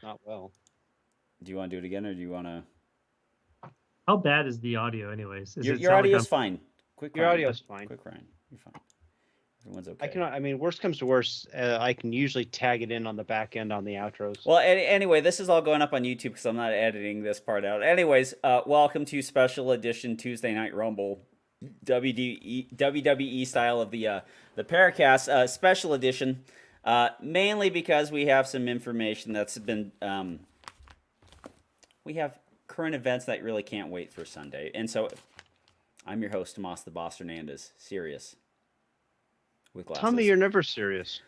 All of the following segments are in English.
Not well. Do you want to do it again, or do you want to? How bad is the audio, anyways? Does it Your sound like audio's I'm? fine. Quick Your Ryan. audio's fine. Quick Ryan. You're fine. Everyone's I okay. can. I mean, worst comes to worst, I can usually tag it in on the back end on the outros. Well, anyway, this is all going up on YouTube because I'm not editing this part out. Anyways, welcome to special edition Tuesday Night Rumble, WWE style of the Paracast special edition. Mainly because we have some information that's been we have current events that really can't wait for Sunday, and so I'm your host, Tomas the Boss Hernandez, serious with glasses. Tommy, you're never serious.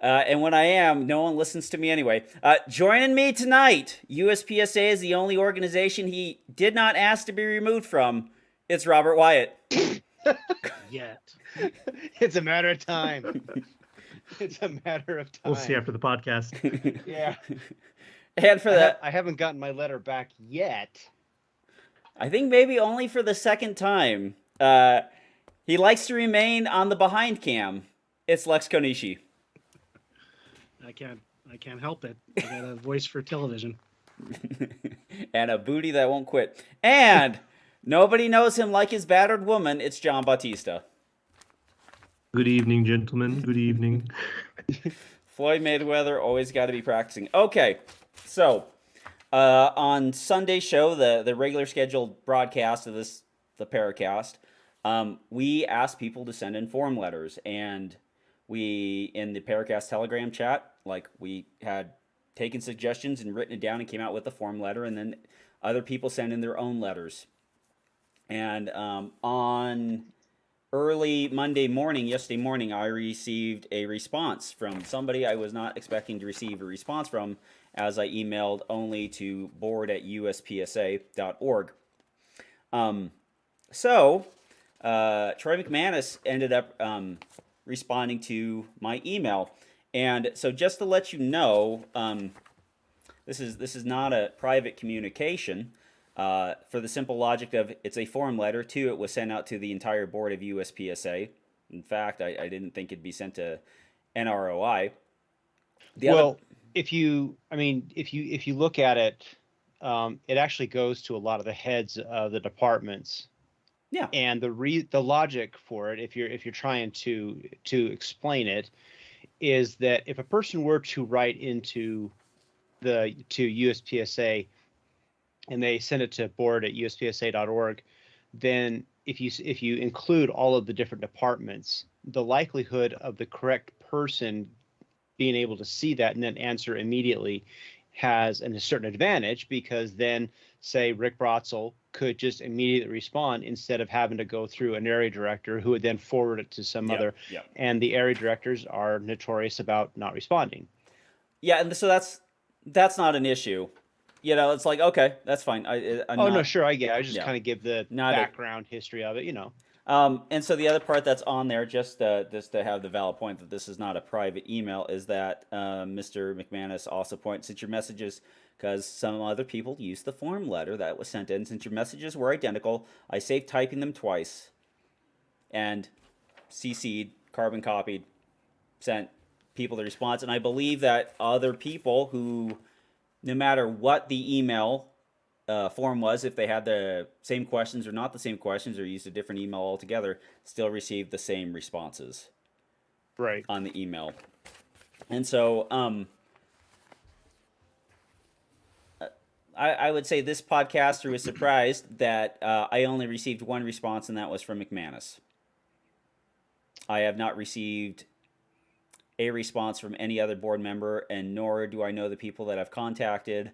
And when I am, no one listens to me anyway. Joining me tonight, USPSA is the only organization he did not ask to be removed from. It's Robert Wyatt. Yet. It's a matter of time. It's a matter of time. We'll see after the podcast. Yeah. And for that, I haven't gotten my letter back yet. I think maybe only for the second time. He likes to remain on the behind cam. It's Lex Konishi. I can't help it. I got a voice for television. And a booty that won't quit. And nobody knows him like his battered woman. It's John Bautista. Good evening, gentlemen. Good evening. Floyd Mayweather always got to be practicing. Okay, so on Sunday's show, the regular scheduled broadcast of the Paracast, we asked people to send in form letters, and we in the Paracast Telegram chat, like we had taken suggestions and written it down and came out with a form letter, and then other people sent in their own letters. And on early Monday morning, yesterday morning, I received a response from somebody I was not expecting to receive a response from, as I emailed only to board@uspsa.org. So Troy McManus ended up responding to my email, and so just to let you know, this is not a private communication. For the simple logic of it's a form letter. Two, it was sent out to the entire board of USPSA. In fact, I didn't think it'd be sent to NROI. If you look at it, it actually goes to a lot of the heads of the departments. Yeah. And the logic for it, if you're trying to explain it, is that if a person were to write to USPSA and they send it to board@uspsa.org, then if you include all of the different departments, the likelihood of the correct person being able to see that and then answer immediately has a certain advantage, because then, say, Rick Brotzel could just immediately respond instead of having to go through an area director who would then forward it to some other. Yeah. And the area directors are notorious about not responding. Yeah, and so that's not an issue. You know, it's like, okay, that's fine. No, sure, I get it. I just kind of give the background history of it, you know. And so the other part that's on there, just to have the valid point that this is not a private email, is that Mr. McManus also points at your messages, because some other people used the form letter that was sent in. Since your messages were identical, I saved typing them twice and CC'd, carbon copied, sent people the response. And I believe that other people who, no matter what the email form was, if they had the same questions or not the same questions or used a different email altogether, still received the same responses right on the email. And so I would say this podcaster was surprised that I only received one response, and that was from McManus. I have not received a response from any other board member, and nor do I know the people that I've contacted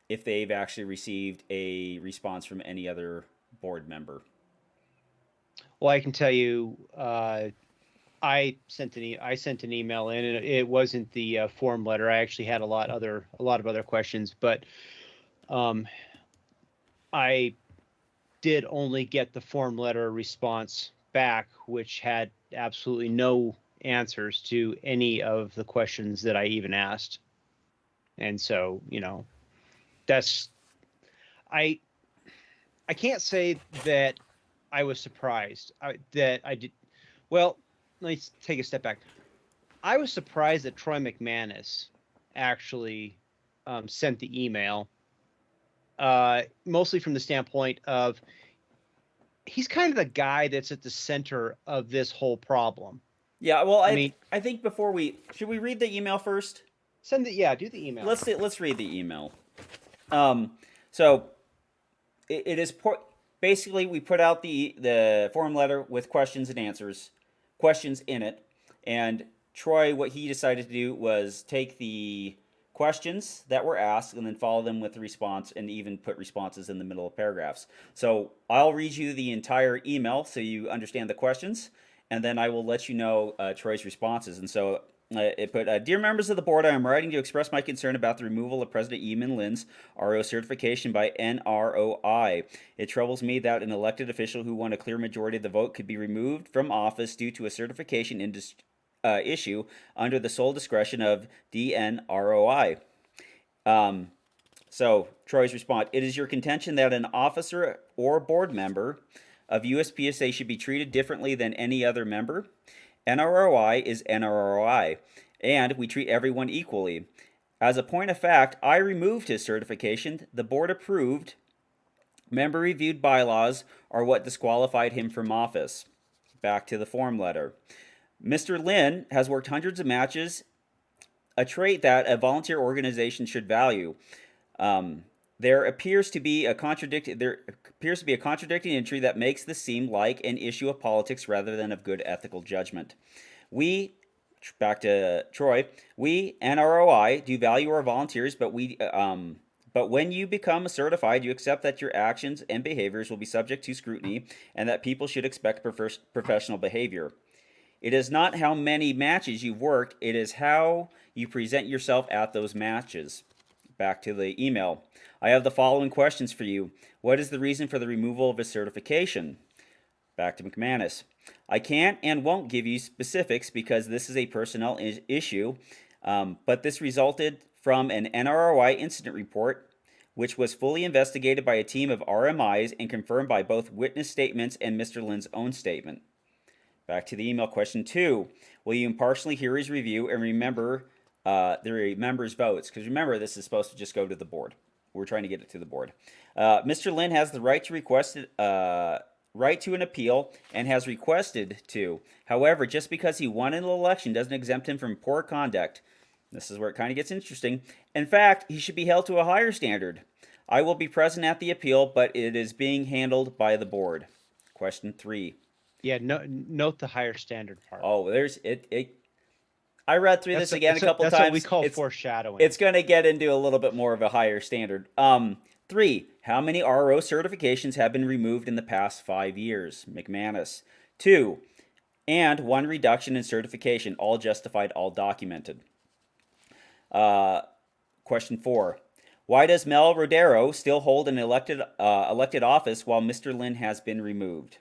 if they've actually received a response from any other board member. Well, I can tell you, I sent an email in, and it wasn't the form letter. I actually had a lot of other questions, but I did only get the form letter response back, which had absolutely no answers to any of the questions that I even asked. And so, you know, I can't say that I was surprised that I did. Well, let's take a step back. I was surprised that Troy McManus actually sent the email, mostly from the standpoint of he's kind of the guy that's at the center of this whole problem. Yeah, well, I mean, I think before should we read the email first? do the email. Let's read the email. So it is basically we put out the form letter with questions and answers, questions in it, and Troy, what he decided to do was take the questions that were asked and then follow them with a response, and even put responses in the middle of paragraphs. So I'll read you the entire email so you understand the questions, and then I will let you know Troy's responses. And so it put, Dear members of the board, I am writing to express my concern about the removal of President Yee-Min Lin's RO certification by NROI. It troubles me that an elected official who won a clear majority of the vote could be removed from office due to a certification issue under the sole discretion of DNROI. So Troy's response: It is your contention that an officer or board member of USPSA should be treated differently than any other member. NROI is NROI, and we treat everyone equally. As a point of fact, I removed his certification. The board approved. Member-reviewed bylaws are what disqualified him from office. Back to the form letter. Mr. Lin has worked hundreds of matches, a trait that a volunteer organization should value. There appears to be a contradicting entry that makes this seem like an issue of politics rather than of good ethical judgment. Back to Troy, we NROI do value our volunteers, but when you become certified, you accept that your actions and behaviors will be subject to scrutiny, and that people should expect professional behavior. It is not how many matches you've worked, it is how you present yourself at those matches. Back to the email. I have the following questions for you. What is the reason for the removal of his certification? Back to McManus. I can't and won't give you specifics because this is a personnel issue, but this resulted from an NROI incident report, which was fully investigated by a team of RMIs and confirmed by both witness statements and Mr. Lin's own statement. Back to the email. Question 2. Will you impartially hear his review and remember the members' votes? Because remember, this is supposed to just go to the board. We're trying to get it to the board. Mr. Lin has the right to request right to an appeal and has requested to. However, just because he won an election doesn't exempt him from poor conduct. This is where it kind of gets interesting. In fact, he should be held to a higher standard. I will be present at the appeal, but it is being handled by the board. Question 3. Yeah, note the higher standard part. Oh, there's it. I read through this again a couple times. That's what we call foreshadowing. It's going to get into a little bit more of a higher standard. 3. How many RO certifications have been removed in the past 5 years? McManus. 2. And 1 reduction in certification, all justified, all documented. Question 4. Why does Mel Rodero still hold an elected office while Mr. Lin has been removed?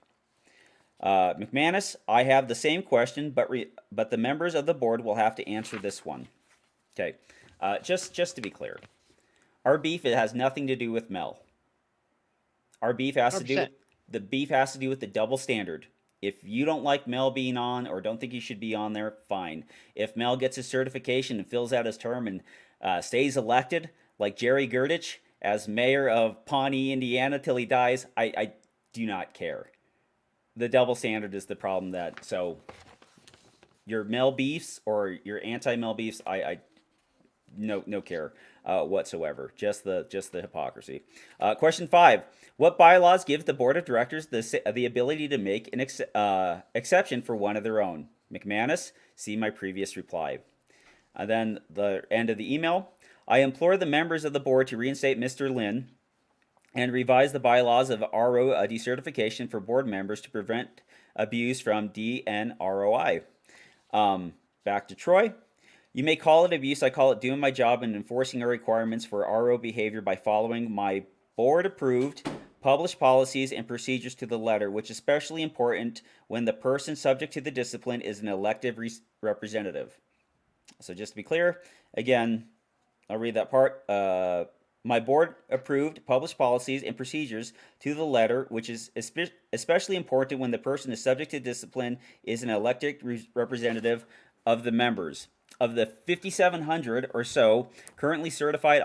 McManus, I have the same question, but the members of the board will have to answer this one. Okay, just to be clear, our beef, it has nothing to do with Mel. Our beef has 100%. The beef has to do with the double standard. If you don't like Mel being on or don't think he should be on there, fine. If Mel gets his certification and fills out his term and stays elected, like Jerry Girdich, as mayor of Pawnee, Indiana, till he dies, I do not care. The double standard is the problem. So your Mel beefs or your anti-Mel beefs, I no care whatsoever. Just the hypocrisy. Question 5. What bylaws give the board of directors the ability to make an exception for one of their own? McManus, see my previous reply. And then the end of the email. I implore the members of the board to reinstate Mr. Lin and revise the bylaws of RO decertification for board members to prevent abuse from DNROI. Back to Troy. You may call it abuse. I call it doing my job and enforcing our requirements for RO behavior by following my board-approved, published policies and procedures to the letter, which is especially important when the person subject to the discipline is an elected representative. So just to be clear, again, I'll read that part. My board approved published policies and procedures to the letter, which is especially important when the person is subject to discipline is an elected representative of the members. Of the 5,700 or so currently certified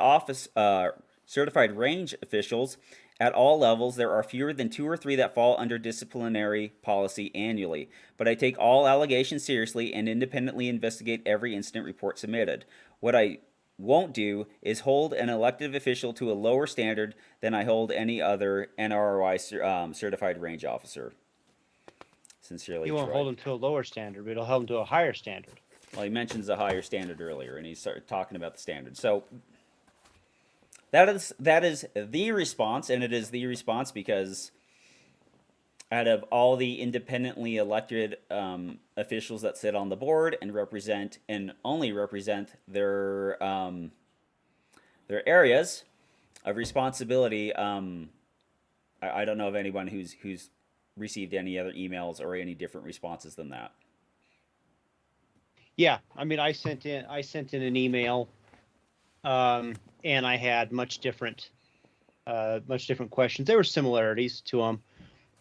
certified range officials at all levels, there are fewer than 2 or 3 that fall under disciplinary policy annually. But I take all allegations seriously and independently investigate every incident report submitted. What I won't do is hold an elected official to a lower standard than I hold any other NROI certified range officer. Sincerely, You won't Troy. hold them to a lower standard, but it'll hold them to a higher standard. Well, he mentions a higher standard earlier, and he started talking about the standard. So that is the response, and it is the response because out of all the independently elected officials that sit on the board and represent and only represent their areas of responsibility, I don't know of anyone who's received any other emails or any different responses than that. Yeah, I mean, I sent in an email, and I had much different questions. There were similarities to them,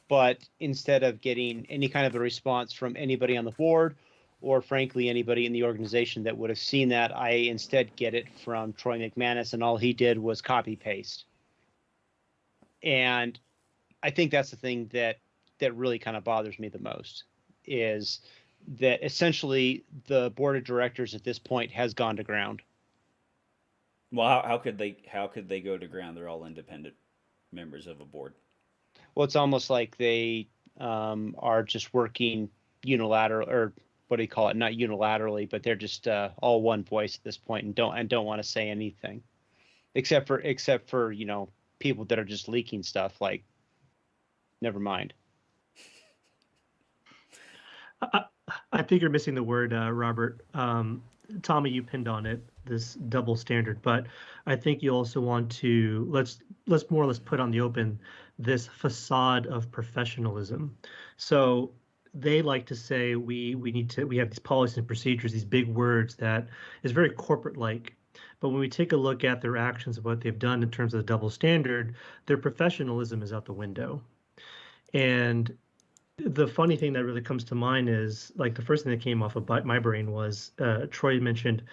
but instead of getting any kind of a response from anybody on the board, or frankly anybody in the organization that would have seen that, I instead get it from Troy McManus, and all he did was copy paste. And I think that's the thing that really kind of bothers me the most, is that essentially the board of directors at this point has gone to ground. Well, how could they go to ground? They're all independent members of a board. Well, it's almost like they are just working unilateral, or what do you call it? Not unilaterally, but they're just all one voice at this point, and don't want to say anything, except for people that are just leaking stuff. Like, never mind. I think you're missing the word, Robert. Tommy, you pinned on it, this double standard, but I think you also want to let's more or less put on the open this facade of professionalism. So they like to say we have these policies and procedures, these big words that is very corporate like. But when we take a look at their actions of what they've done in terms of the double standard, their professionalism is out the window. And the funny thing that really comes to mind is, like, the first thing that came off of my brain was Troy mentioned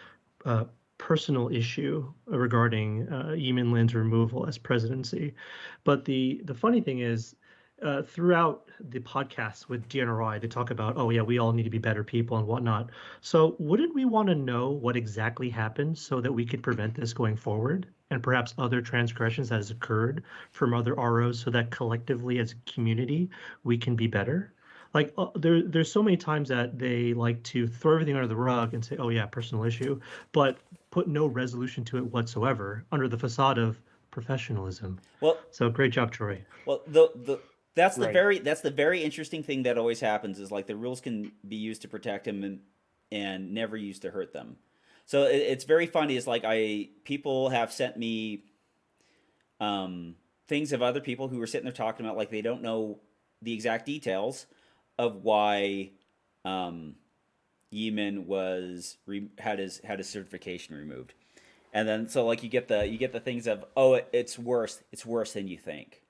personal issue regarding Yee-Min Lin's removal as presidency. But the funny thing is, throughout the podcast with DNROI, they talk about, oh yeah, we all need to be better people and whatnot. So wouldn't we want to know what exactly happened so that we could prevent this going forward, and perhaps other transgressions that has occurred from other ROs, so that collectively as a community we can be better? Like there's so many times that they like to throw everything under the rug and say, oh yeah, personal issue, but put no resolution to it whatsoever under the facade of professionalism. Well, so great job, Troy. Well, that's the Right. that's the very interesting thing that always happens, is like the rules can be used to protect them and never used to hurt them. So it's very funny. It's like people have sent me things of other people who were sitting there talking about, like, they don't know the exact details of why Yee-Min had his certification removed, and then so like you get the things of, oh, it's worse than you think,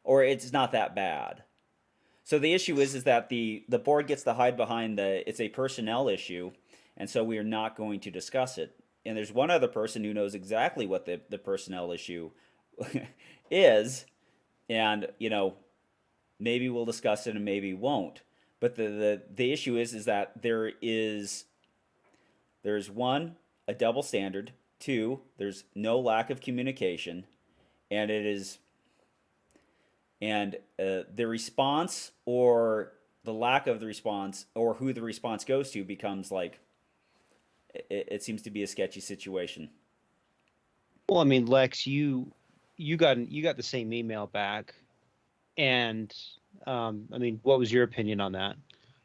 or it's not that bad. So the issue is that the board gets to hide behind it's a personnel issue, and so we are not going to discuss it. And there's one other person who knows exactly what the personnel issue is, and maybe we'll discuss it and maybe won't. But the issue is that there's one, a double standard, two, there's no lack of communication, and the response or the lack of the response, or who the response goes to, becomes like it seems to be a sketchy situation. Well, I mean, Lex, you got the same email back, and I mean, what was your opinion on that?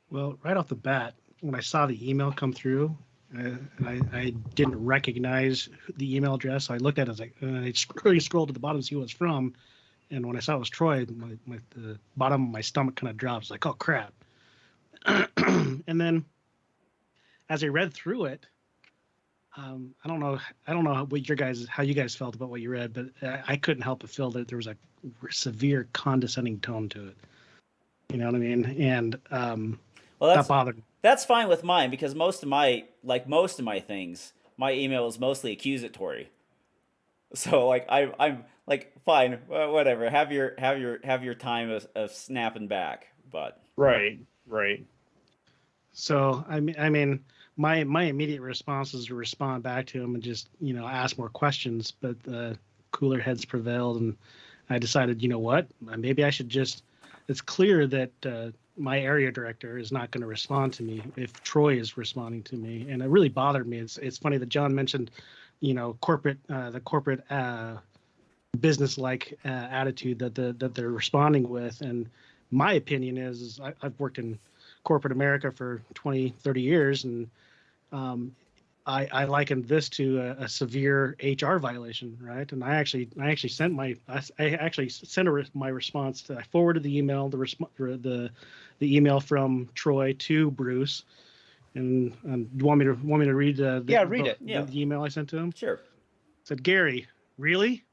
Well, right off the bat, when I saw the email come through, and I didn't recognize the email address, so I looked at it, I scrolled to the bottom to see who it was from, and when I saw it was Troy, the bottom of my stomach kind of drops, like, oh crap. And then as I read through it, I don't know how you guys felt about what you read, but I couldn't help but feel that there was a severe condescending tone to it. You know what I mean? And Well, that bothered me. that's fine with mine because most of my things, my email is mostly accusatory. So like I'm like fine, whatever. Have your time of snapping back, but Right. Right. So I mean, my immediate response is to respond back to him and just ask more questions. But cooler heads prevailed, and I decided, you know what, maybe I should just. It's clear that my area director is not going to respond to me if Troy is responding to me, and it really bothered me. It's funny that John mentioned, corporate the corporate business-like attitude that they're responding with, and my opinion is I've worked in corporate America for 20, 30 years, and I likened this to a severe HR violation, right? And I actually sent my my response. I forwarded the email, the email from Troy to Bruce, and do you want me to read read it. Yeah. the email I sent to him? sure. It said, Gary, really?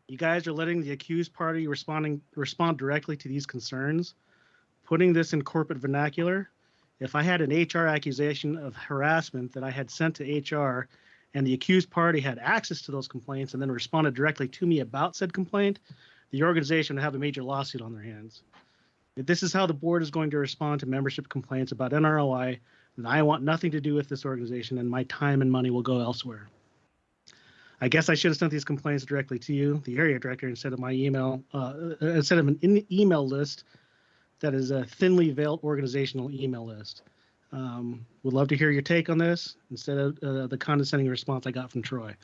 You guys are letting the accused party respond directly to these concerns? Putting this in corporate vernacular, if I had an HR accusation of harassment that I had sent to HR and the accused party had access to those complaints and then responded directly to me about said complaint, the organization would have a major lawsuit on their hands. If this is how the board is going to respond to membership complaints about NROI, then I want nothing to do with this organization and my time and money will go elsewhere. I guess I should have sent these complaints directly to you, the area director, instead of my email, instead of an email list that is a thinly veiled organizational email list. Would love to hear your take on this instead of the condescending response I got from Troy.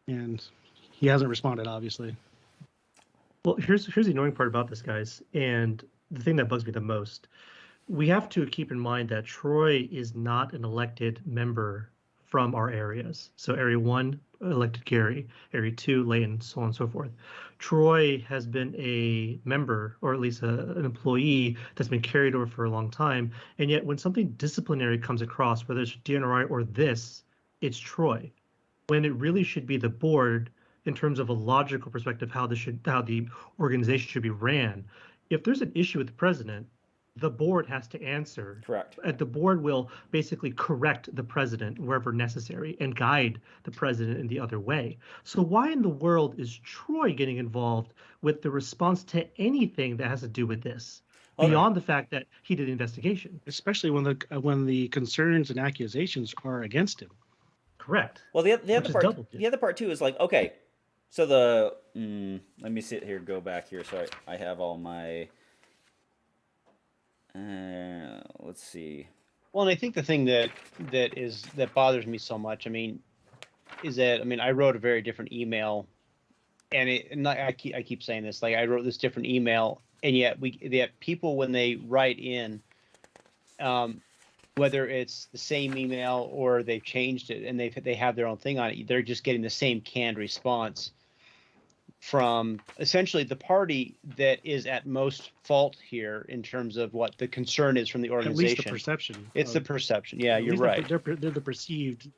And he hasn't responded, obviously. Well, here's the annoying part about this, guys, and the thing that bugs me the most. We have to keep in mind that Troy is not an elected member from our areas. So Area 1 elected Gary, Area 2 Layton, so on and so forth. Troy has been a member, or at least an employee that's been carried over for a long time. And yet when something disciplinary comes across, whether it's DNROI or this, it's Troy. When it really should be the board in terms of a logical perspective, how the organization should be ran. If there's an issue with the president, the board has to answer. Correct. The board will basically correct the president wherever necessary and guide the president in the other way. So why in the world is Troy getting involved with the response to anything that has to do with this, beyond the fact that he did the investigation? Especially when the concerns and accusations are against him. Correct. Well, the other part too is like, okay, so let me sit here, go back here, so I have all my. Let's see. Well, and I think the thing that bothers me so much, is that I wrote a very different email, and I keep saying this, like I wrote this different email, and yet people, when they write in, whether it's the same email or they've changed it and they have their own thing on it, they're just getting the same canned response from essentially the party that is at most fault here in terms of what the concern is from the organization. At least the perception. It's the perception. Yeah, you're right. They're the perceived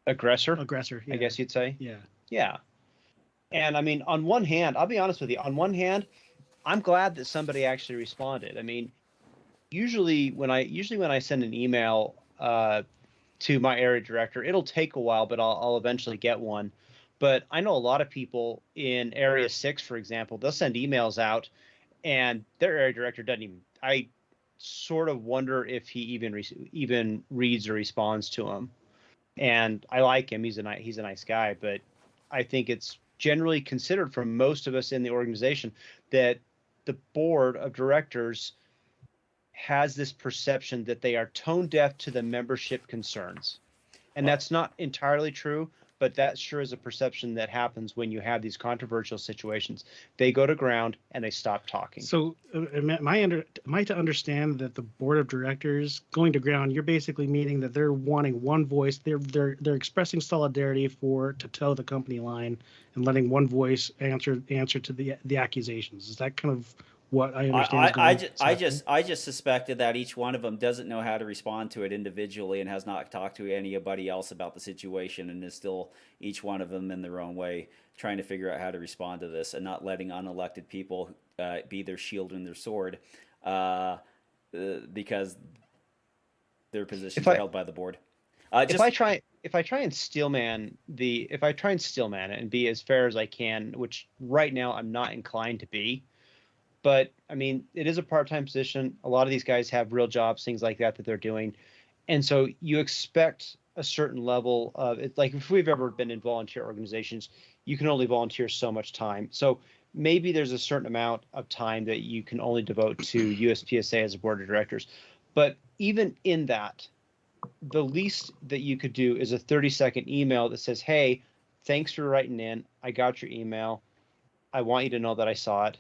aggressor. Yeah. I guess you'd say. Yeah. Yeah. And on one hand, I'll be honest with you. On one hand, I'm glad that somebody actually responded. Usually when I send an email to my area director, it'll take a while, but I'll eventually get one. But I know a lot of people in Area 6, for example, they'll send emails out and their area director doesn't even, I sort of wonder if he even reads or responds to them. And I like him. He's a nice guy, but I think it's generally considered from most of us in the organization that the board of directors has this perception that they are tone deaf to the membership concerns. And that's not entirely true, but that sure is a perception that happens when you have these controversial situations. They go to ground and they stop talking. So am I to understand that the board of directors going to ground, you're basically meaning that they're wanting one voice, they're expressing solidarity to toe the company line and letting one voice answer to the accusations. Is that kind of what I understand? I just suspected that each one of them doesn't know how to respond to it individually and has not talked to anybody else about the situation and is still each one of them in their own way trying to figure out how to respond to this and not letting unelected people be their shield and their sword. because their positions If are I- held by the board. If I try and steelman it and be as fair as I can, which right now I'm not inclined to be, but I mean, it is a part-time position. A lot of these guys have real jobs, things like that they're doing. And so you expect a certain level of it. Like if we've ever been in volunteer organizations, you can only volunteer so much time. So maybe there's a certain amount of time that you can only devote to USPSA as a board of directors. But even in that, the least that you could do is a 30-second email that says, hey, thanks for writing in. I got your email. I want you to know that I saw it.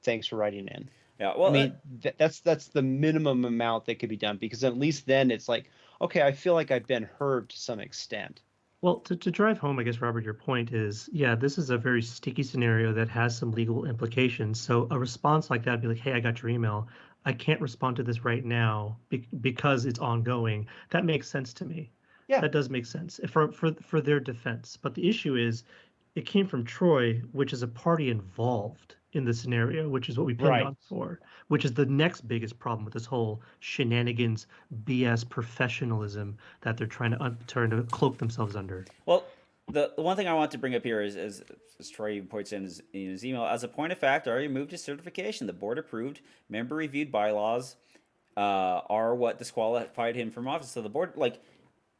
Thanks for writing in. Yeah, well, I mean, that's the minimum amount that could be done, because at least then it's like, okay, I feel like I've been heard to some extent. Well, to drive home, I guess, Robert, your point is, yeah, this is a very sticky scenario that has some legal implications. So a response like that would be like, hey, I got your email. I can't respond to this right now because it's ongoing. That makes sense to me. Yeah. That does make sense for their defense. But the issue is, it came from Troy, which is a party involved in the scenario, which is what we pinned Right. on for, which is the next biggest problem with this whole shenanigans, BS professionalism that they're trying to cloak themselves under. Well, the one thing I want to bring up here is as Troy points in his email, as a point of fact, already moved his certification. The board approved, member reviewed bylaws are what disqualified him from office. So the board, like,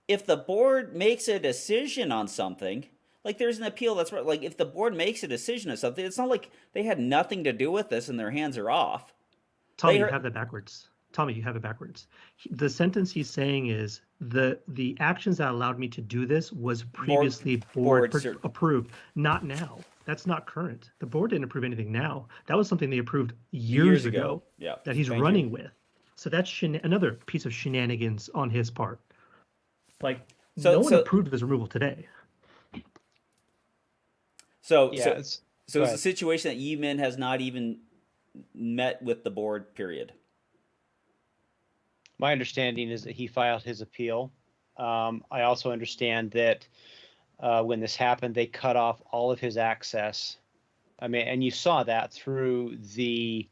if the board makes a decision on something, like there's an appeal that's right. Like if the board makes a decision on something, it's not like they had nothing to do with this and their hands are off. Tommy, you have that backwards. The sentence he's saying is the actions that allowed me to do this was previously board approved, not now. That's not current. The board didn't approve anything now. That was something they approved years ago. Yeah, that he's running with. So that's another piece of shenanigans on his part. Like no one approved his removal today. So it's a situation that Yee-Min has not even met with the board, period. My understanding is that he filed his appeal. I also understand that when this happened, they cut off all of his access. I mean, and you saw that through the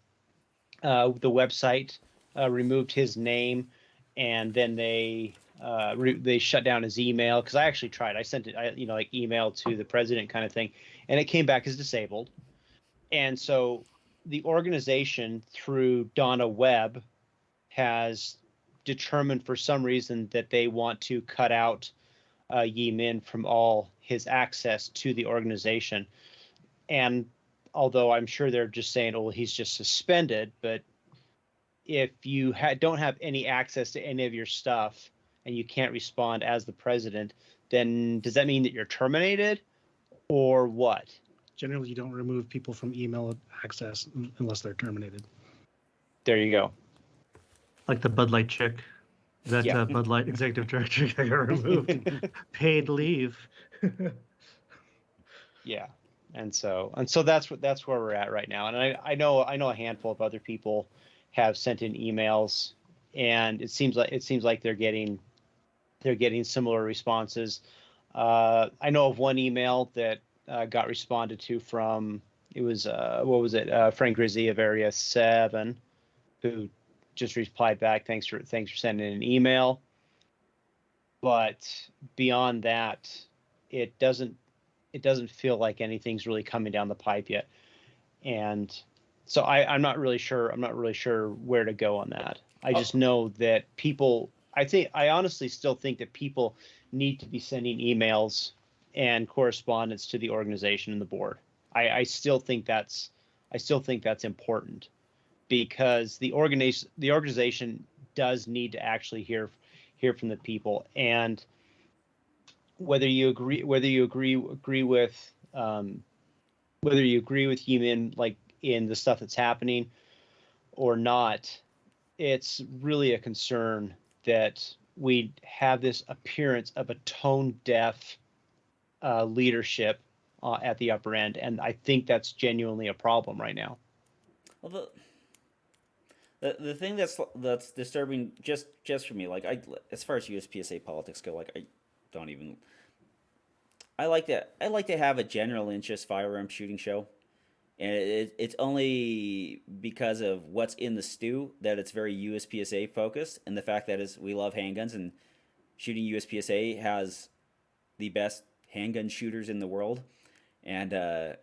website, removed his name, and then they shut down his email, because I actually tried. I sent it, like email to the president kind of thing, and it came back as disabled. And so the organization through Donna Webb has determined for some reason that they want to cut out Yee-Min from all his access to the organization. And although I'm sure they're just saying, oh, he's just suspended, but if you don't have any access to any of your stuff and you can't respond as the president, then does that mean that you're terminated or what? Generally, you don't remove people from email access unless they're terminated. There you go. Like the Bud Light chick, that Bud Light executive director that got removed, paid leave. Yeah, and so that's where we're at right now. And I know a handful of other people have sent in emails, and it seems like they're getting similar responses. I know of one email that got responded to from, it was Frank Grizzy of Area 7, who just replied back, thanks for sending an email. But beyond that, it doesn't feel like anything's really coming down the pipe yet. And so I'm not really sure where to go on that. I just know that people, I honestly still think that people need to be sending emails and correspondence to the organization and the board. I still think that's important, because the organization does need to actually hear from the people. And whether you agree with Yee-Min, like in the stuff that's happening or not, it's really a concern that we have this appearance of a tone deaf leadership at the upper end, and I think that's genuinely a problem right now. Well, the thing that's disturbing just for me, like as far as USPSA politics go, like I like to have a general interest firearm shooting show, And it's only because of what's in the stew that it's very USPSA focused, and the fact that is we love handguns, and shooting USPSA has the best handgun shooters in the world. And a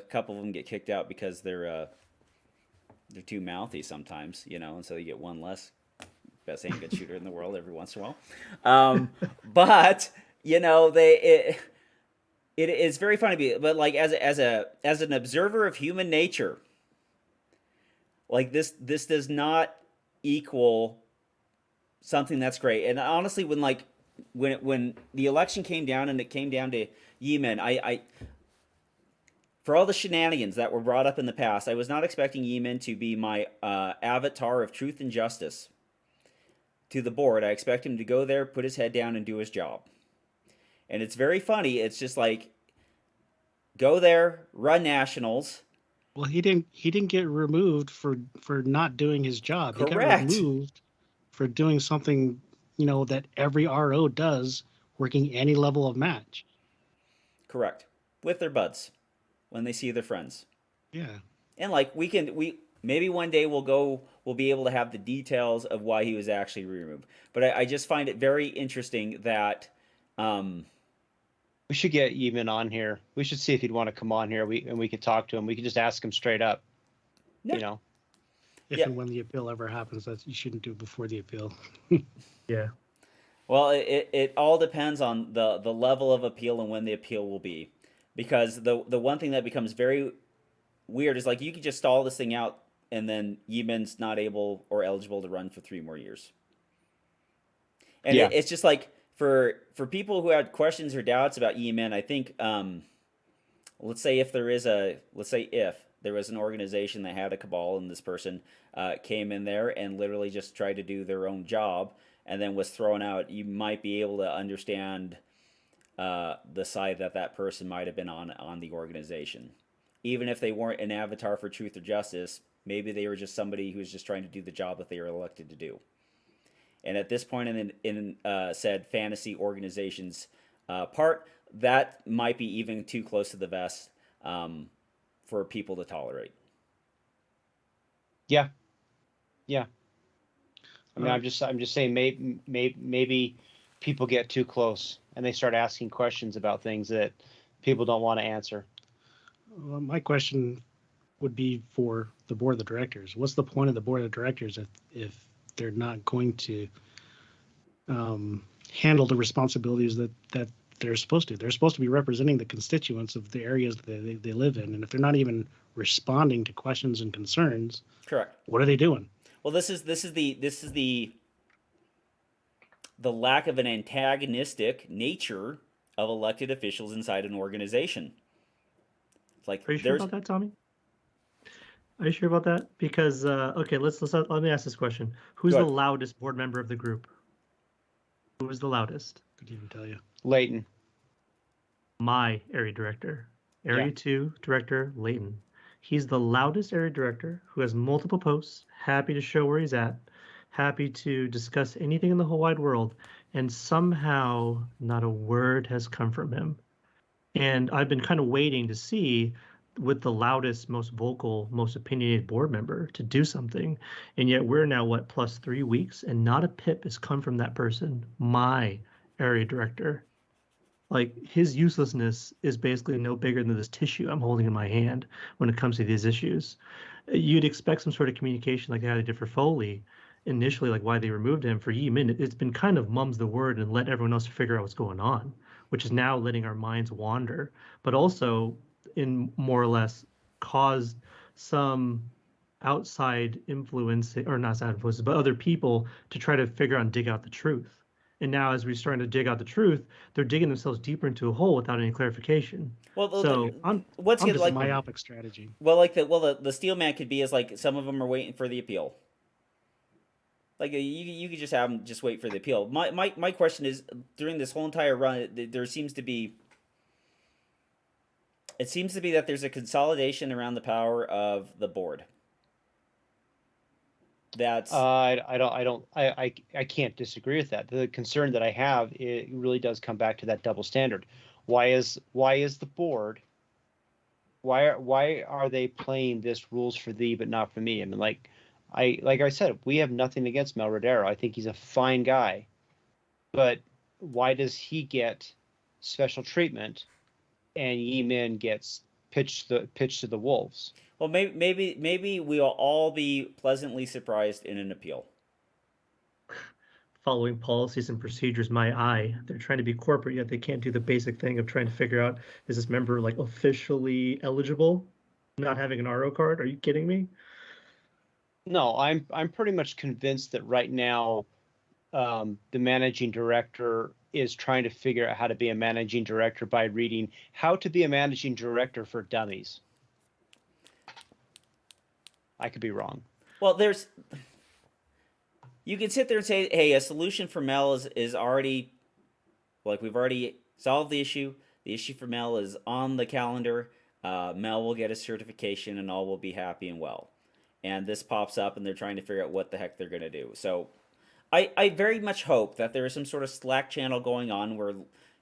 couple of them get kicked out because they're too mouthy sometimes, and so you get one less best handgun shooter in the world every once in a while. But it is very funny, but like as an observer of human nature, like this does not equal something that's great. And honestly, when the election came down and it came down to Yee-Min, I for all the shenanigans that were brought up in the past, I was not expecting Yee-Min to be my avatar of truth and justice to the board. I expect him to go there, put his head down, and do his job. And it's very funny. It's just like, go there, run nationals. Well, he didn't get removed for not doing his job. Correct. He got removed for doing something, that every RO does, working any level of match. Correct. With their buds when they see their friends. Yeah. And like we maybe one day we'll be able to have the details of why he was actually removed. But I just find it very interesting that we should get Yee-Min on here. We should see if he'd want to come on here. We could talk to him. We could just ask him straight up. Yeah. If and when the appeal ever happens, that you shouldn't do it before the appeal. Yeah. Well, it all depends on the level of appeal and when the appeal will be. Because the one thing that becomes very weird is like you could just stall this thing out and then Yee-Min's not able or eligible to run for 3 more years. And it's just like for people who had questions or doubts about Yee-Min, I think let's say if there was an organization that had a cabal and this person came in there and literally just tried to do their own job and then was thrown out, you might be able to understand the side that person might have been on the organization. Even if they weren't an avatar for truth or justice, maybe they were just somebody who was just trying to do the job that they were elected to do. And at this point in said fantasy organization's part, that might be even too close to the vest for people to tolerate. Yeah. I mean, I'm just saying maybe people get too close and they start asking questions about things that people don't want to answer. Well, my question would be for the board of directors. What's the point of the board of directors if they're not going to handle the responsibilities that they're supposed to? They're supposed to be representing the constituents of the areas that they live in, and if they're not even responding to questions and concerns, correct, what are they doing? Well, this is the lack of an antagonistic nature of elected officials inside an organization. It's like, are you sure about that, Tommy? Are you sure about that? Because okay, let me ask this question: who's the loudest board member of the group? Who was the loudest? Couldn't even tell you. Leighton. My area director, Area 2 Director Leighton. He's the loudest area director who has multiple posts, happy to show where he's at, happy to discuss anything in the whole wide world, and somehow not a word has come from him. And I've been kind of waiting to see with the loudest, most vocal, most opinionated board member to do something. And yet we're now, plus 3 weeks, and not a pip has come from that person, my area director. Like, his uselessness is basically no bigger than this tissue I'm holding in my hand when it comes to these issues. You'd expect some sort of communication like they had to do for Foley initially, like why they removed him. For Yee-Min, it's been kind of mum's the word and let everyone else figure out what's going on, which is now letting our minds wander, but also in more or less caused some outside influence, or not outside influences, but other people to try to figure out and dig out the truth. And now, as we're starting to dig out the truth, they're digging themselves deeper into a hole without any clarification. Well, so what's just like myopic strategy? Well, the steel man could be as like some of them are waiting for the appeal. Like you could just have them just wait for the appeal. My question is, during this whole entire run, there seems to be. It seems to be that there's a consolidation around the power of the board. That's I can't disagree with that. The concern that I have, it really does come back to that double standard. Why is the board why are they playing this rules for thee but not for me? I mean, like I said, we have nothing against Mel Rodero. I think he's a fine guy, but why does he get special treatment and Yee-Min gets pitched to the wolves? Well, maybe we'll all be pleasantly surprised in an appeal. Following policies and procedures, my eye. They're trying to be corporate, yet they can't do the basic thing of trying to figure out, is this member like officially eligible, not having an RO card? Are you kidding me? No, I'm pretty much convinced that right now, the managing director is trying to figure out how to be a managing director by reading How to Be a Managing Director for Dummies. I could be wrong. Well, you can sit there and say, hey, a solution for Mel is already, like, we've already solved the issue. The issue for Mel is on the calendar. Mel will get a certification and all will be happy and well. And this pops up and they're trying to figure out what the heck they're going to do. So I very much hope that there is some sort of Slack channel going on where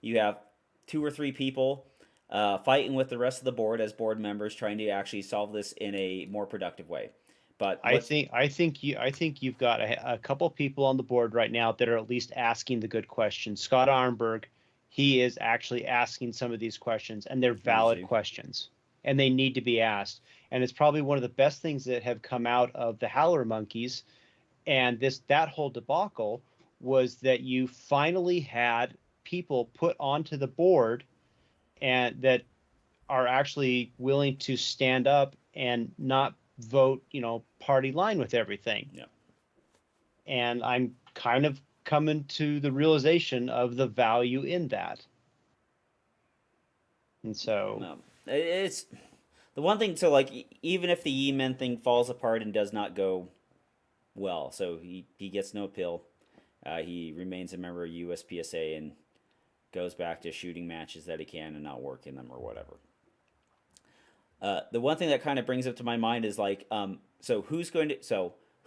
you have 2 or 3 people fighting with the rest of the board as board members, trying to actually solve this in a more productive way. But I think you've got a couple people on the board right now that are at least asking the good questions. Scott Arnberg, he is actually asking some of these questions, and they're valid questions, and they need to be asked. And it's probably one of the best things that have come out of the Howler Monkeys, and that whole debacle was that you finally had people put onto the board, and that are actually willing to stand up and not vote, party line with everything. Yeah. And I'm kind of coming to the realization of the value in that. And so it's the one thing. So, like, even if the Yee-Min thing falls apart and does not go well, so he gets no appeal, he remains a member of USPSA and goes back to shooting matches that he can and not working them or whatever. The one thing that kind of brings up to my mind is, like, so who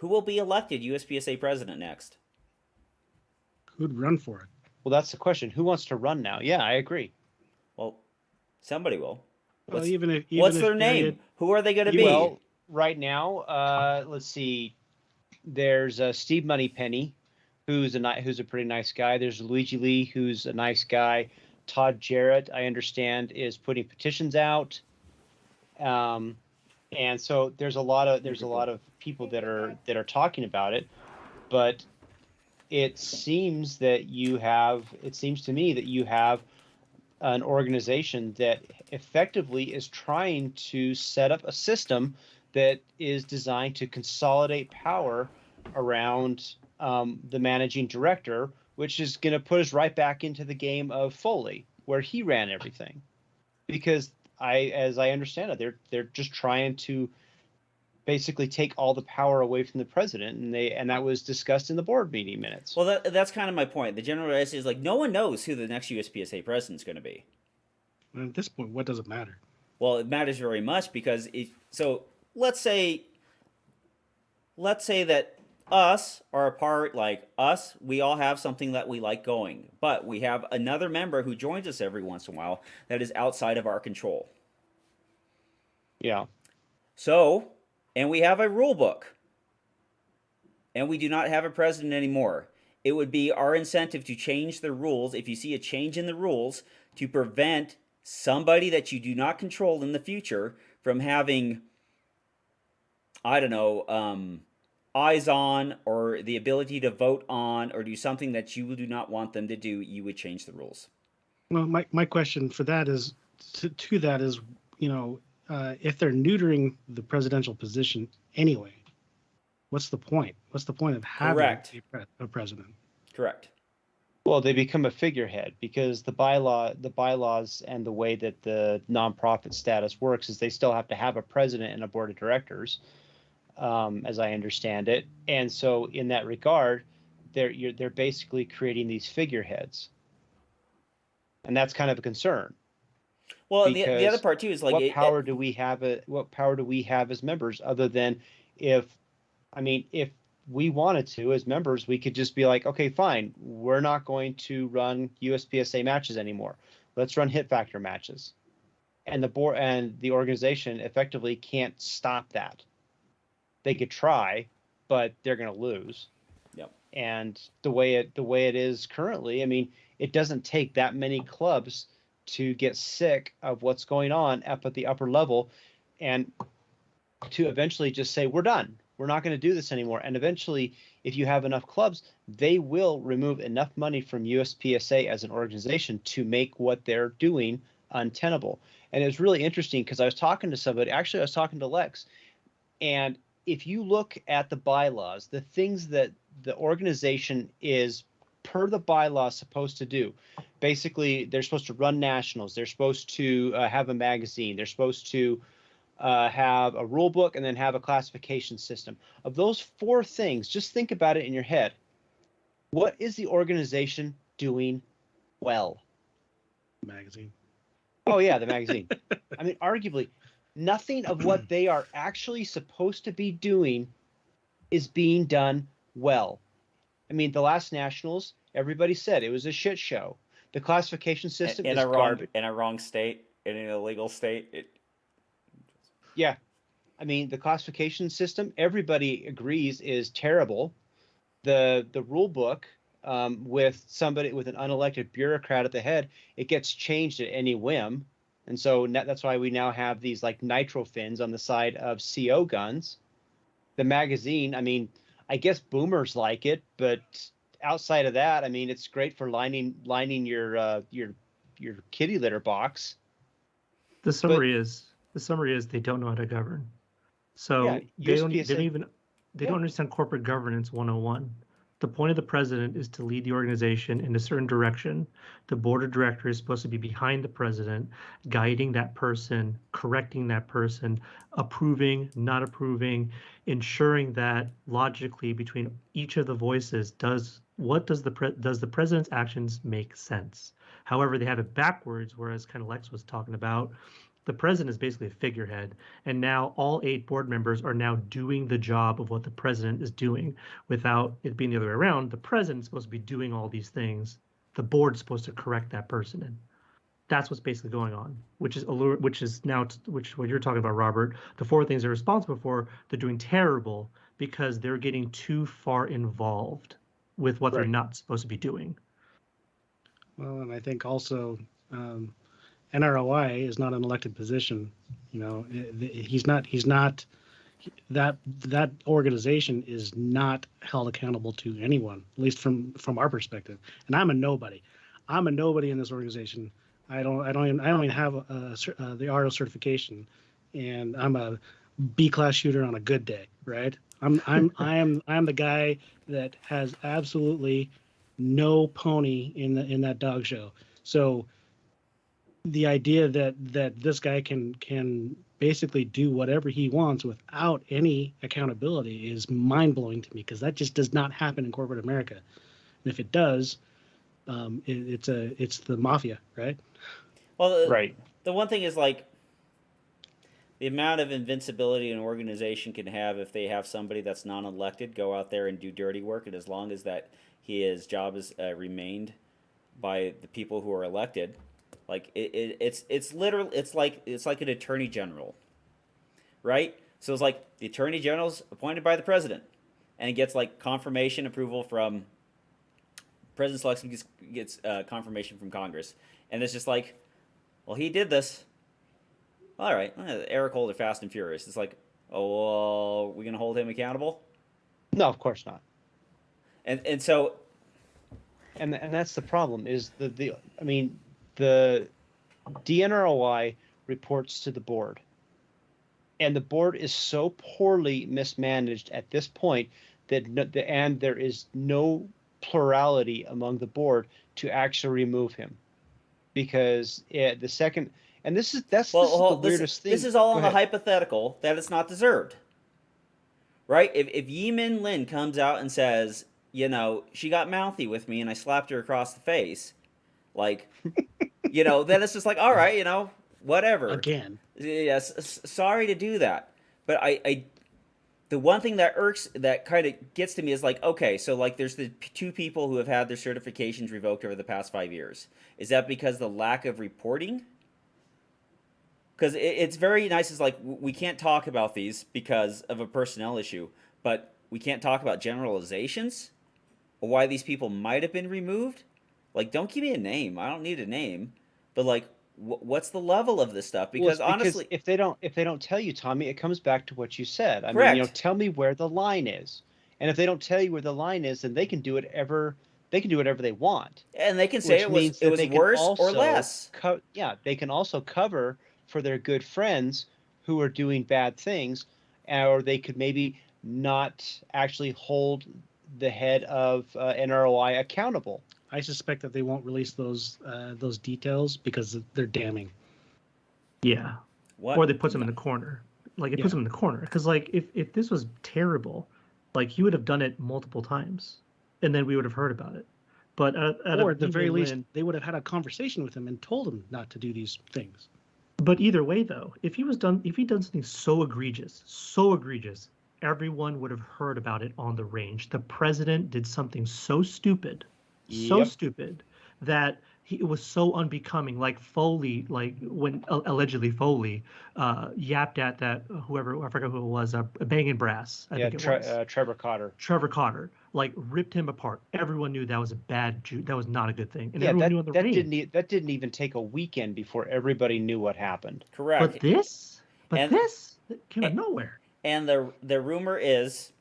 will be elected USPSA president next? Who'd run for it? Well, that's the question. Who wants to run now? Yeah, I agree. Well, somebody will. Well, What's their name? Who are they going to be? Well, right now, let's see. There's Steve Moneypenny, who's a pretty nice guy. There's Luigi Lee, who's a nice guy. Todd Jarrett, I understand, is putting petitions out. And so there's a lot of people that are talking about it, but it seems to me that you have an organization that effectively is trying to set up a system that is designed to consolidate power around the managing director, which is going to put us right back into the game of Foley, where he ran everything. Because as I understand it, they're just trying to basically take all the power away from the president, and that was discussed in the board meeting minutes. Well, that's kind of my point. The general idea is, like, no one knows who the next USPSA president is going to be. At this point, what does it matter? Well, it matters very much because let's say that us are a part, like us, we all have something that we like going, but we have another member who joins us every once in a while that is outside of our control. Yeah. So, and we have a rule book, and we do not have a president anymore. It would be our incentive to change the rules, if you see a change in the rules, to prevent somebody that you do not control in the future from having, I don't know, eyes on, or the ability to vote on, or do something that you do not want them to do. You would change the rules. Well, my question for that is, to that is, if they're neutering the presidential position anyway, what's the point? What's the point of having a president? Correct. Well, they become a figurehead because the bylaws and the way that the nonprofit status works is they still have to have a president and a board of directors, as I understand it. And so in that regard, they're basically creating these figureheads. And that's kind of a concern. Well, and the other part too is, like, what power do we have as members, other than if we wanted to as members, we could just be like, okay, fine, we're not going to run USPSA matches anymore. Let's run hit factor matches. and the board and the organization effectively can't stop that. They could try, but they're going to lose. Yep. And the way it is currently, I mean, it doesn't take that many clubs to get sick of what's going on up at the upper level, and to eventually just say, we're done. We're not going to do this anymore. And eventually, if you have enough clubs, they will remove enough money from USPSA as an organization to make what they're doing untenable. And it was really interesting because I was talking to somebody, actually I was talking to Lex, and if you look at the bylaws, the things that the organization is per the bylaws supposed to do, basically they're supposed to run nationals, they're supposed to have a magazine, they're supposed to have a rule book, and then have a classification system. Of those 4 things, just think about it in your head. What is the organization doing well? Magazine. Oh yeah, the magazine. I mean, arguably, nothing of what they are actually supposed to be doing is being done well. I mean, the last nationals, everybody said it was a shit show. The classification system is garbage. In a wrong state, in an illegal state. Yeah. I mean, the classification system, everybody agrees, is terrible. The rule book, with somebody, with an unelected bureaucrat at the head, it gets changed at any whim. And so that's why we now have these like nitro fins on the side of CO guns. The magazine, I mean, I guess boomers like it, but outside of that, I mean, it's great for lining your kitty litter box. The summary is they don't know how to govern. So Yeah, they don't yeah. understand corporate governance 101. The point of the president is to lead the organization in a certain direction. The board of directors is supposed to be behind the president, guiding that person, correcting that person, approving, not approving, ensuring that logically between each of the voices, does the president's actions make sense? However, they have it backwards, whereas kind of Lex was talking about, the president is basically a figurehead, and now all 8 board members are now doing the job of what the president is doing without it being the other way around. The president's supposed to be doing all these things. The board's supposed to correct that person. And that's what's basically going on, which is what you're talking about, Robert. The 4 things they're responsible for, they're doing terrible because they're getting too far involved with what they're not supposed to be doing. Well, and I think also NROI is not an elected position. You know, he's not that organization is not held accountable to anyone, at least from our perspective. And I'm a nobody. I'm a nobody in this organization. I don't even have the RO certification, and I'm a B-class shooter on a good day, right? I'm the guy that has absolutely no pony in that dog show. So the idea that this guy can basically do whatever he wants without any accountability is mind-blowing to me, because that just does not happen in corporate America. And if it does, it's the mafia, right? Well, the one thing is, like, the amount of invincibility an organization can have if they have somebody that's non-elected go out there and do dirty work, and as long as that his job is remained by the people who are elected. Like it's literally it's like an attorney general, right? So it's like the attorney general's appointed by the president, and it gets like confirmation approval from president selection, gets confirmation from Congress, and it's just like, well, he did this. All right, Eric Holder, Fast and Furious. It's like, oh, well, we gonna hold him accountable? No, of course not. And so, and that's the problem. Is the DNROI reports to the board, and the board is so poorly mismanaged at this point and there is no plurality among the board to actually remove him, because the second, and this is the weirdest thing. This is all on the hypothetical that it's not deserved, right? If Yee-Min Lin comes out and says, you know, she got mouthy with me and I slapped her across the face, like, you know, then it's just like, all right, you know, whatever. Again. Yes, sorry to do that. But the one thing that kind of gets to me is like, okay, so like there's the 2 people who have had their certifications revoked over the past 5 years. Is that because of the lack of reporting? because it's very nice. It's like we can't talk about these because of a personnel issue, but we can't talk about generalizations or why these people might have been removed. Like, don't give me a name. I don't need a name, but like, what's the level of this stuff? Because honestly, if they don't tell you, Tommy, it comes back to what you said. I mean, correct. tell me where the line is, and if they don't tell you where the line is, then they can do whatever they want, And they can say it was worse or less. They can also cover for their good friends who are doing bad things, or they could maybe not actually hold the head of NROI accountable. I suspect that they won't release those details because they're damning. Yeah. What? Or they put them in the corner. Like it puts them in the corner. Because like if this was terrible, like he would have done it multiple times, and then we would have heard about it. But at the very least, they would have had a conversation with him and told him not to do these things. But either way, though, if he'd done something so egregious, everyone would have heard about it on the range. The president did something so stupid that it was so unbecoming. Like Foley, like when allegedly Foley yapped at that whoever, I forgot who it was, Bangin' Brass. I think it was Trevor Cotter. Trevor Cotter, like ripped him apart. Everyone knew that was that was not a good thing, and everyone knew on the range. That didn't even take a weekend before everybody knew what happened. Correct. But this came out of nowhere. And the rumor is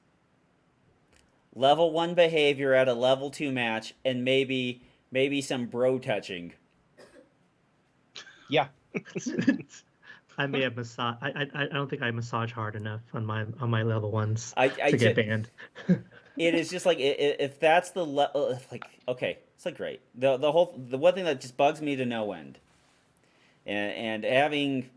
level 1 behavior at a level 2 match, and maybe some bro touching. Yeah. I may have massage. I don't think I massage hard enough on my level ones to get banned. It is just like if that's the like okay, it's like great. The one thing that just bugs me to no end, and having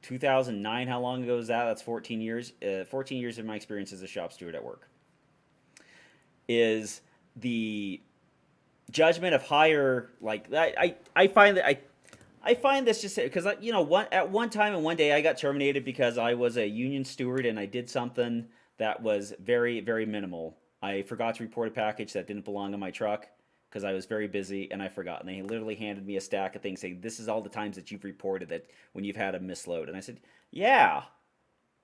2009, how long ago is that? That's 14 years. 14 years of my experience as a shop steward at work. Is the judgment of higher, like I find that I find this just because at one time and one day I got terminated because I was a union steward and I did something that was very, very minimal. I forgot to report a package that didn't belong on my truck because I was very busy and I forgot. And they literally handed me a stack of things saying, this is all the times that you've reported that when you've had a misload. And I said, yeah,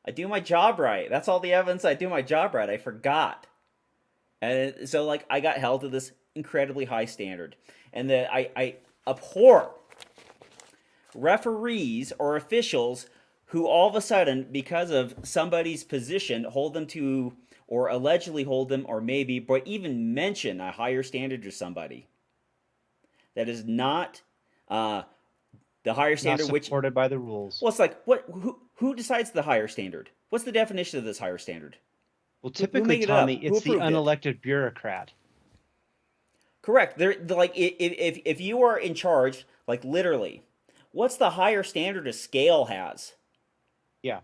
I do my job right. That's all the evidence I do my job right. I forgot. And so like I got held to this incredibly high standard. And that I abhor referees or officials who all of a sudden, because of somebody's position, hold them to, or allegedly hold them, or maybe, but even mention a higher standard to somebody. That is not the higher standard, not supported by the rules. Well, it's like who decides the higher standard? What's the definition of this higher standard? Well, typically, Tommy, it's the unelected bureaucrat. Correct. Like if you are in charge, like literally, what's the higher standard a scale has? Yeah.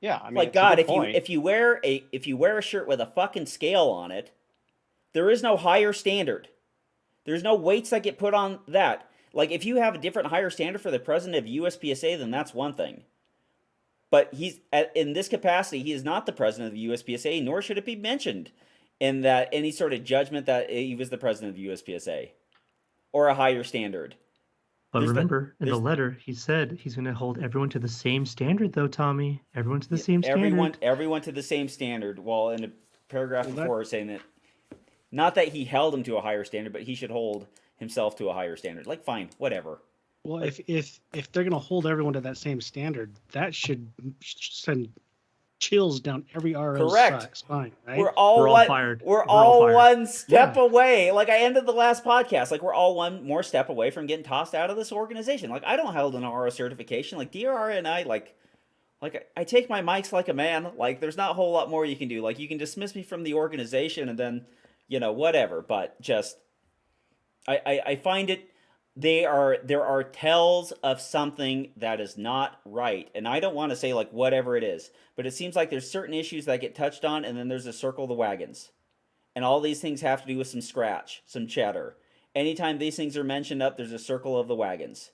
Yeah, I mean, like God, if you wear a shirt with a fucking scale on it, there is no higher standard. There's no weights that get put on that. Like if you have a different higher standard for the president of USPSA, then that's one thing. But he's in this capacity, he is not the president of the USPSA, nor should it be mentioned in that any sort of judgment that he was the president of the USPSA or a higher standard. But remember, in the letter, he said he's going to hold everyone to the same standard, though, Tommy. Everyone to the same standard. Everyone to the same standard. Well, in the paragraph before, saying that not that he held him to a higher standard, but he should hold himself to a higher standard. Like, fine, whatever. Well, if they're going to hold everyone to that same standard, that should send chills down every RO's spine, right? We're all fired. We're all one step away. Like I ended the last podcast, like we're all one more step away from getting tossed out of this organization. Like I don't hold an RO certification. Like DRR and I like I take my mics like a man. Like there's not a whole lot more you can do. Like you can dismiss me from the organization and then, whatever. But just I find it there are tells of something that is not right. And I don't want to say like whatever it is, but it seems like there's certain issues that get touched on and then there's a circle of the wagons. And all these things have to do with some scratch, some cheddar. Anytime these things are mentioned up, there's a circle of the wagons.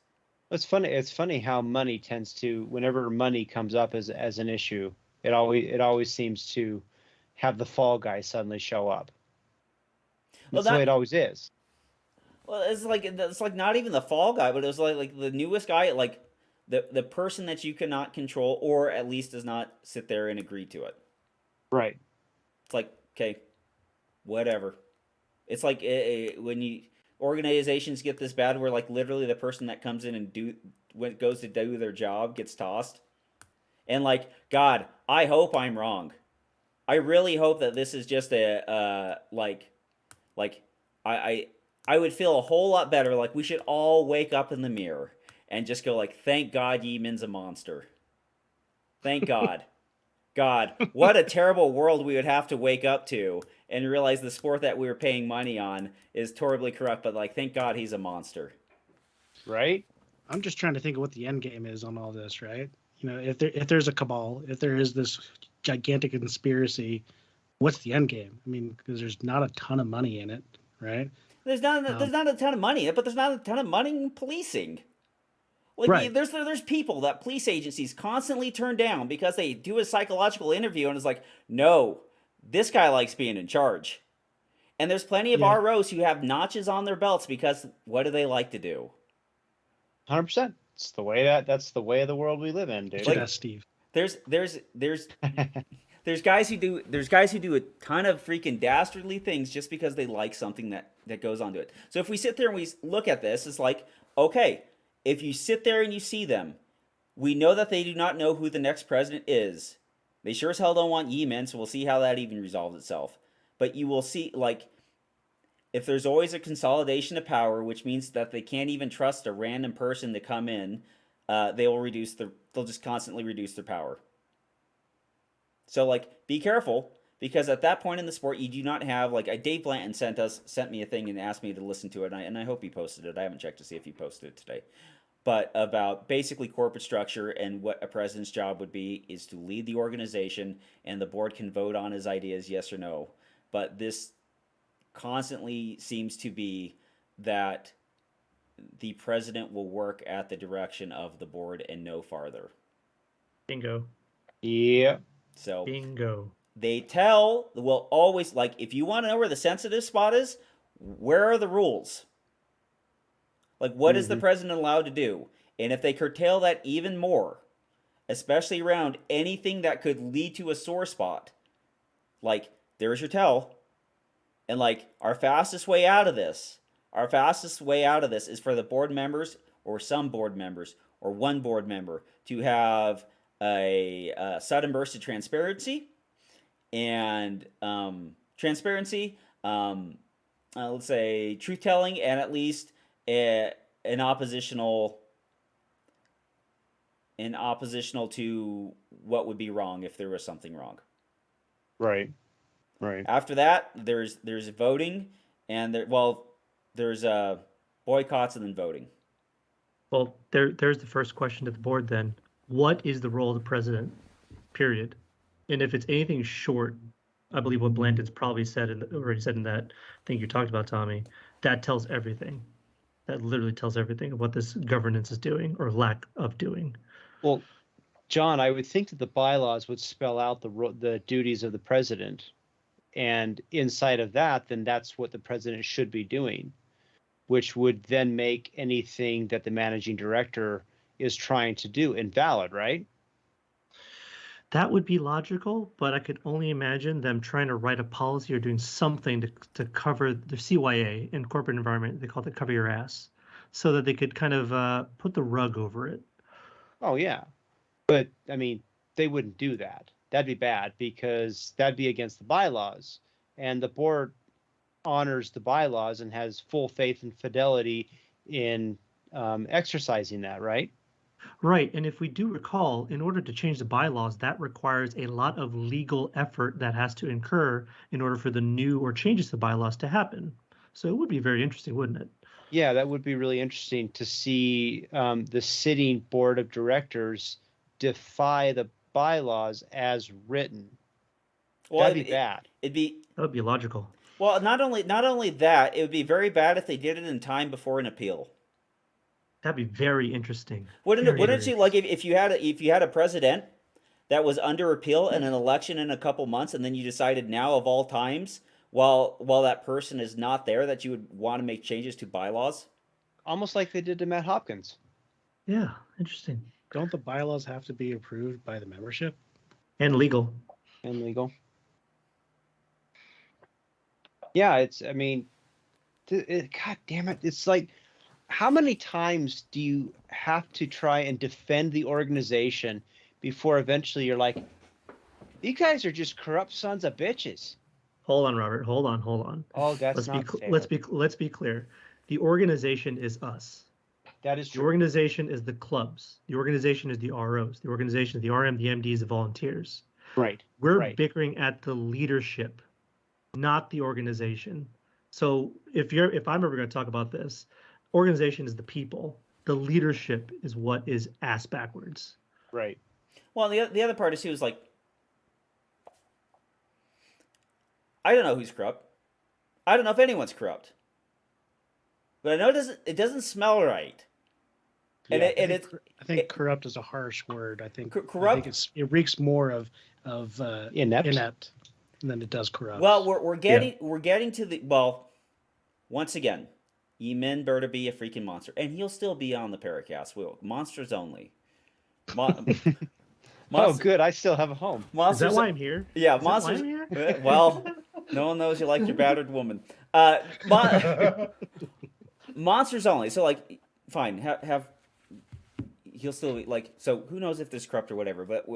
It's funny. It's funny how money tends to, whenever money comes up as an issue, it always seems to have the fall guy suddenly show up. That's the way it always is. Well, it's like not even the fall guy, but it was like the newest guy, like the person that you cannot control, or at least does not sit there and agree to it. Right. It's like, okay, whatever. It's like when organizations get this bad, where like literally the person that comes in and when it goes to do their job gets tossed, and like, God, I hope I'm wrong. I really hope that this is just a like I I would feel a whole lot better. Like we should all wake up in the mirror and just go like, thank God Yee-Min's a monster. Thank God. God, what a terrible world we would have to wake up to and realize the sport that we were paying money on is horribly corrupt, but like, thank God he's a monster. Right. I'm just trying to think of what the end game is on all this, right? You know, if there's a cabal, if there is this gigantic conspiracy, what's the end game? I mean, because there's not a ton of money in it, right? There's not a ton of money in it, but there's not a ton of money in policing. Like Right. there's people that police agencies constantly turn down because they do a psychological interview and it's like, no, this guy likes being in charge. And there's plenty of Yeah. ROs who have notches on their belts because what do they like to do? 100%. It's the way that's the way of the world we live in, dude. Like, Steve. There's guys who do a ton of freaking dastardly things just because they like something that goes onto it. So if we sit there and we look at this, it's like, okay, if you sit there and you see them, we know that they do not know who the next president is. They sure as hell don't want Yee-Min, so we'll see how that even resolves itself. But you will see, like, if there's always a consolidation of power, which means that they can't even trust a random person to come in, they'll just constantly reduce their power. So, like, be careful, because at that point in the sport, you do not have, like, Dave Blanton sent me a thing and asked me to listen to it, and I hope he posted it. I haven't checked to see if he posted it today. But about basically corporate structure and what a president's job would be is to lead the organization, and the board can vote on his ideas, yes or no. But this constantly seems to be that the president will work at the direction of the board and no farther. Bingo. Yeah. So Bingo. they will always, like, if you want to know where the sensitive spot is, where are the rules? Like, what is the president allowed to do? And if they curtail that even more, especially around anything that could lead to a sore spot, like, there's your tell. And, like, our fastest way out of this is for the board members, or some board members, or one board member to have a sudden burst of transparency and let's say truth telling, and at least an oppositional to what would be wrong if there was something wrong. Right. After that, there's voting, and there's boycotts and then voting. Well, there's the first question to the board then. What is the role of the president, period? And if it's anything short, I believe what Blanton's probably already said in that thing you talked about, Tommy, that tells everything. That literally tells everything of what this governance is doing or lack of doing. Well, John, I would think that the bylaws would spell out the duties of the president. And inside of that, then that's what the president should be doing, which would then make anything that the managing director is trying to do invalid, right? That would be logical, but I could only imagine them trying to write a policy or doing something to cover the CYA in corporate environment. They call it cover your ass, so that they could kind of put the rug over it. Oh, yeah. But, I mean, they wouldn't do that. That'd be bad because that'd be against the bylaws. And the board honors the bylaws and has full faith and fidelity in exercising that, right? Right. And if we do recall, in order to change the bylaws, that requires a lot of legal effort that has to incur in order for the new or changes to bylaws to happen. So it would be very interesting, wouldn't it? Yeah, that would be really interesting to see the sitting board of directors defy the bylaws as written. Well, that'd be bad. That would be logical. Well, not only that, it would be very bad if they did it in time before an appeal. That'd be very interesting. Wouldn't you, like, if you had a president that was under appeal in an election in a couple months, and then you decided now of all times while that person is not there, that you would want to make changes to bylaws? Almost like they did to Matt Hopkins. Yeah, interesting. Don't the bylaws have to be approved by the membership? And legal. And legal. Yeah, I mean, God damn it. It's like, how many times do you have to try and defend the organization before eventually you're like, you guys are just corrupt sons of bitches? Hold on, Robert. Hold on. Oh, that's Let's be clear. The organization is us. That is The true. organization is the clubs. The organization is the ROs. The organization is the RM, the MDs, the volunteers. Right. We're right. bickering at the leadership, not the organization. So if I'm ever going to talk about this, organization is the people. The leadership is what is ass backwards. Right. Well, the other part is he was like, I don't know who's corrupt. I don't know if anyone's corrupt. But I know it doesn't smell right. And Yeah, I think corrupt is a harsh word. I think corrupt. It reeks more of inept than it does corrupt. Well, we're getting to the once again, Yee-Min better be a freaking monster, and he'll still be on the PARAcast. Monsters only. Oh, good. I still have a home. Is that why I'm here? Yeah, Is monsters. that why I'm here? Well, no one knows you like your battered woman. Monsters only. So like, fine. Have he'll still be like. So who knows if there's corrupt or whatever. But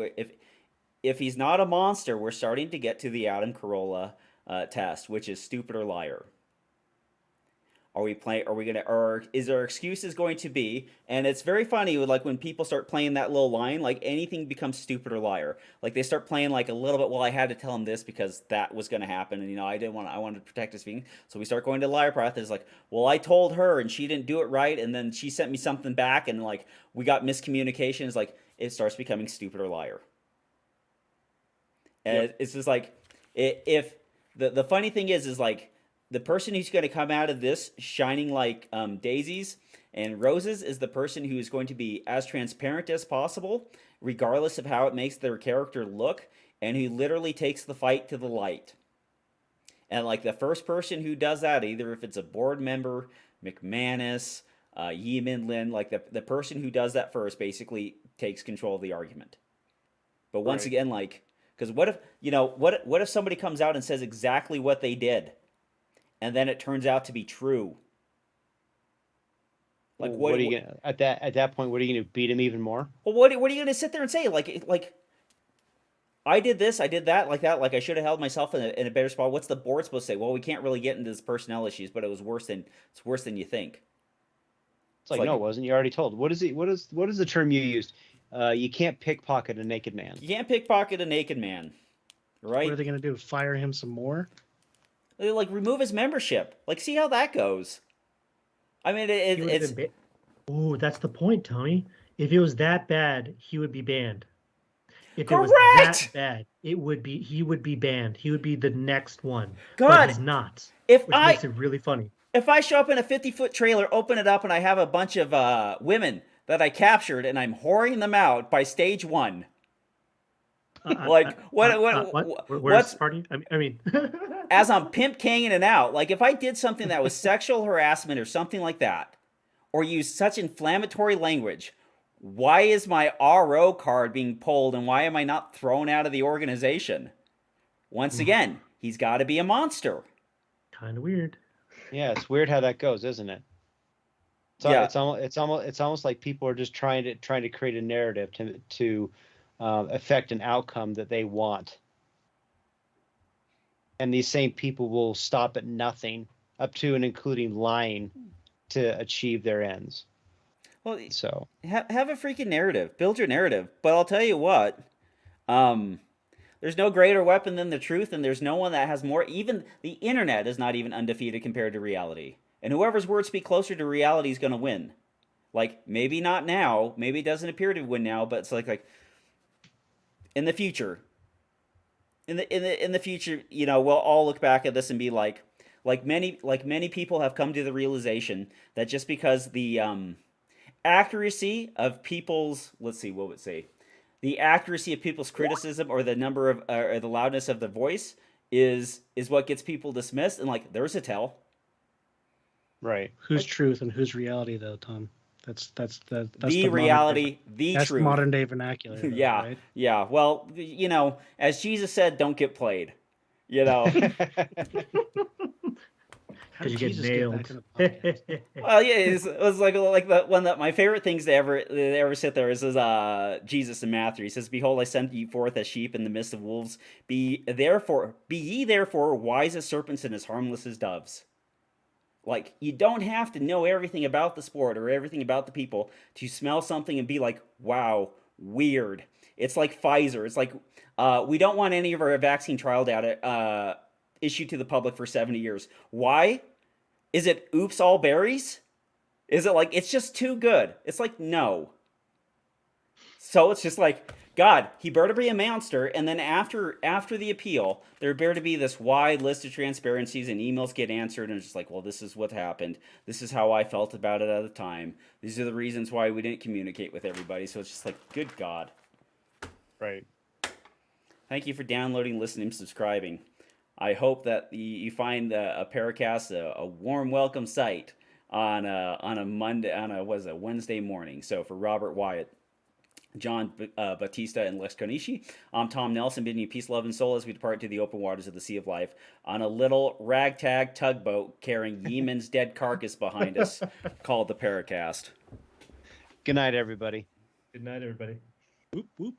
if he's not a monster, we're starting to get to the Adam Carolla test, which is stupid or liar. Is our excuses going to be, and it's very funny with like when people start playing that little line, like anything becomes stupid or liar. Like they start playing like a little bit, well, I had to tell him this because that was going to happen. And I wanted to protect his feelings. So we start going to liar path. It's like, well, I told her and she didn't do it right. And then she sent me something back and like, we got miscommunication. It's like, it starts becoming stupid or liar. And it's just like, if the funny thing is like, the person who's going to come out of this shining like daisies and roses is the person who is going to be as transparent as possible, regardless of how it makes their character look, and who literally takes the fight to the light. And like the first person who does that, either if it's a board member, McManus, Yee-Min Lin, like the person who does that first basically takes control of the argument. But once again, like, because what if somebody comes out and says exactly what they did? And then it turns out to be true. Like what are you gonna at that point? What are you gonna beat him even more? Well, what are you gonna sit there and say? Like I did this, I did that, like I should have held myself in a better spot. What's the board supposed to say? Well, we can't really get into this personnel issues, but it's worse than you think. It's like no, it wasn't. You already told. What is the term you used? You can't pickpocket a naked man. You can't pickpocket a naked man, right? What are they gonna do? Fire him some more? Like remove his membership. Like see how that goes. I mean, it's. Ooh, that's the point, Tony. If it was that bad, he would be banned. If Correct! it was that bad, he would be banned. He would be the next one. God, but he's not. Which makes it really funny. If I show up in a 50-foot trailer, open it up, and I have a bunch of women that I captured, and I'm whoring them out by stage 1. Where's party? I mean, as I'm pimp kanging it out, like if I did something that was sexual harassment or something like that, or used such inflammatory language, why is my RO card being pulled and why am I not thrown out of the organization? Once again, he's got to be a monster. Kind of weird. Yeah, it's weird how that goes, isn't it? So yeah. It's almost like people are just trying to create a narrative to affect an outcome that they want. And these same people will stop at nothing, up to and including lying, to achieve their ends. Well, so have a freaking narrative. Build your narrative. But I'll tell you what, there's no greater weapon than the truth, and there's no one that has more. Even the internet is not even undefeated compared to reality. And whoever's words speak closer to reality is going to win. Like, maybe not now. Maybe it doesn't appear to win now, but it's like in the future. In the future, we'll all look back at this and be like many people have come to the realization that just because the accuracy of people's, let's see, what would it say? The accuracy of people's criticism or the number of or the loudness of the voice is what gets people dismissed, and like there's a tell. Right. Whose truth and whose reality, though, Tom? That's The the reality, the that's truth. modern day vernacular. Though, Yeah, right? yeah. Well, as Jesus said, don't get played. You know. How Because did you get Jesus get back in the podcast? nailed. Well, yeah, it was like the one that my favorite things to ever sit there is Jesus in Matthew. He says, "Behold, I send you forth as sheep in the midst of wolves. Be ye therefore wise as serpents and as harmless as doves." Like, you don't have to know everything about the sport or everything about the people to smell something and be like, "Wow, weird." It's like Pfizer. It's like we don't want any of our vaccine trial data issued to the public for 70 years. Why? Is it oops all berries? Is it like it's just too good? It's like no. So it's just like God, he better be a monster, and then after the appeal, there better be this wide list of transparencies and emails get answered, and it's just like, well, this is what happened. This is how I felt about it at the time. These are the reasons why we didn't communicate with everybody. So it's just like, good God. Right. Thank you for downloading, listening, subscribing. I hope that you find a PARAcast a warm welcome sight on a Wednesday morning. So for Robert Wyatt, John Batista, and Lex Konishi, I'm Tom Nelson, bidding you peace, love, and soul as we depart to the open waters of the Sea of Life on a little ragtag tugboat carrying Yee-Min's dead carcass behind us, called the PARAcast. Good night, everybody. Good night, everybody. Whoop, whoop.